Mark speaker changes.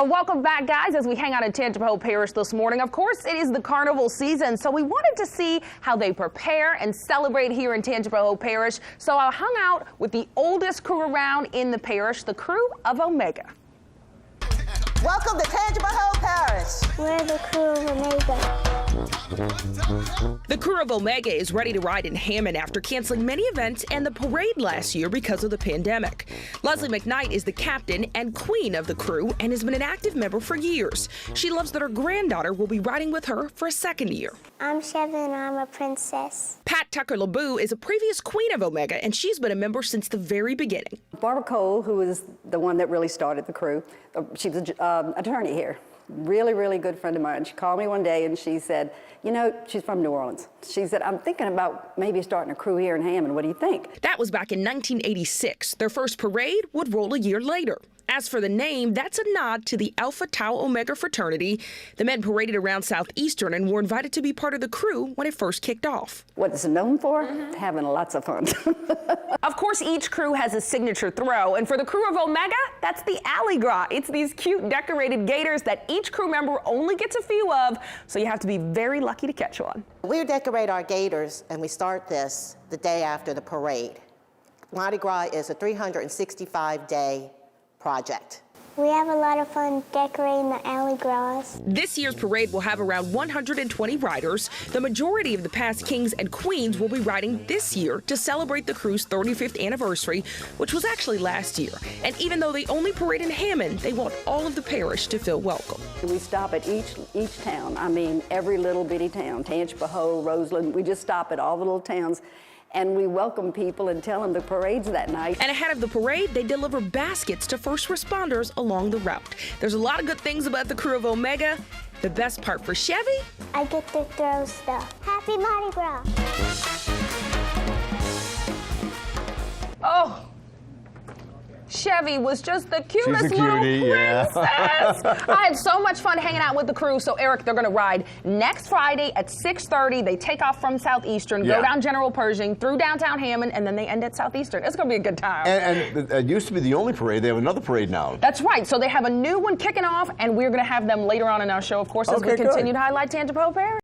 Speaker 1: Welcome back, guys, as we hang out in Tangipahoa Parish this morning. Of course, it is the carnival season, so we wanted to see how they prepare and celebrate here in Tangipahoa Parish. So I hung out with the oldest crew around in the parish, the Krewe of Omega.
Speaker 2: Welcome to Tangipahoa Parish.
Speaker 3: We're the Krewe of Omega.
Speaker 4: The Krewe of Omega is ready to ride in Hammond after canceling many events and the parade last year because of the pandemic. Leslie McKnight is the captain and queen of the crew and has been an active member for years. She loves that her granddaughter will be riding with her for a second year.
Speaker 3: I'm Chevy and I'm a princess.
Speaker 4: Pat Tucker-LeBeau is a previous queen of Omega, and she's been a member since the very beginning.
Speaker 5: Barbara Cole, who is the one that really started the crew, she was an attorney here. Really good friend of mine. She called me one day and she said, you know, she's from New Orleans. She said, I'm thinking about maybe starting a crew here in Hammond. What do you think?
Speaker 4: That was back in 1986. Their first parade would roll a year later. As for the name, that's a nod to the Alpha Tau Omega fraternity. The men paraded around Southeastern and were invited to be part of the crew when it first kicked off.
Speaker 5: What it's known for? Having lots of fun.
Speaker 1: Of course, each crew has a signature throw, and for the Krewe of Omega, that's the alley gras. It's these cute decorated gators that each crew member only gets a few of, so you have to be very lucky to catch one.
Speaker 2: We decorate our gators and we start this the day after the parade. Mardi Gras is a 365-day project.
Speaker 3: We have a lot of fun decorating the alley gras.
Speaker 4: This year's parade will have around 120 riders. The majority of the past kings and queens will be riding this year to celebrate the crew's 35th anniversary, which was actually last year. And even though they only parade in Hammond, they want all of the parish to feel welcome.
Speaker 5: We stop at each town. I mean, every little bitty town, Tangipahoa, Roseland, we just stop at all the little towns. And we welcome people and tell them the parade's that night.
Speaker 4: And ahead of the parade, they deliver baskets to first responders along the route. There's a lot of good things about the Krewe of Omega. The best part for Chevy?
Speaker 3: I get to throw stuff. Happy Mardi Gras.
Speaker 1: Oh, Chevy was just the cutest
Speaker 6: She's a
Speaker 1: little
Speaker 6: cutie,
Speaker 1: princess.
Speaker 6: yeah.
Speaker 1: I had so much fun hanging out with the crew. So, Eric, they're going to ride next Friday at 6:30. They take off from Southeastern, go down General Pershing, through downtown Hammond, and then they end at Southeastern. It's going to be a good time.
Speaker 6: And it used to be the only parade. They have another parade now.
Speaker 1: That's right. So they have a new one kicking off, and we're going to have them later on in our show, of course, as we continue to highlight Tangipahoa Parish.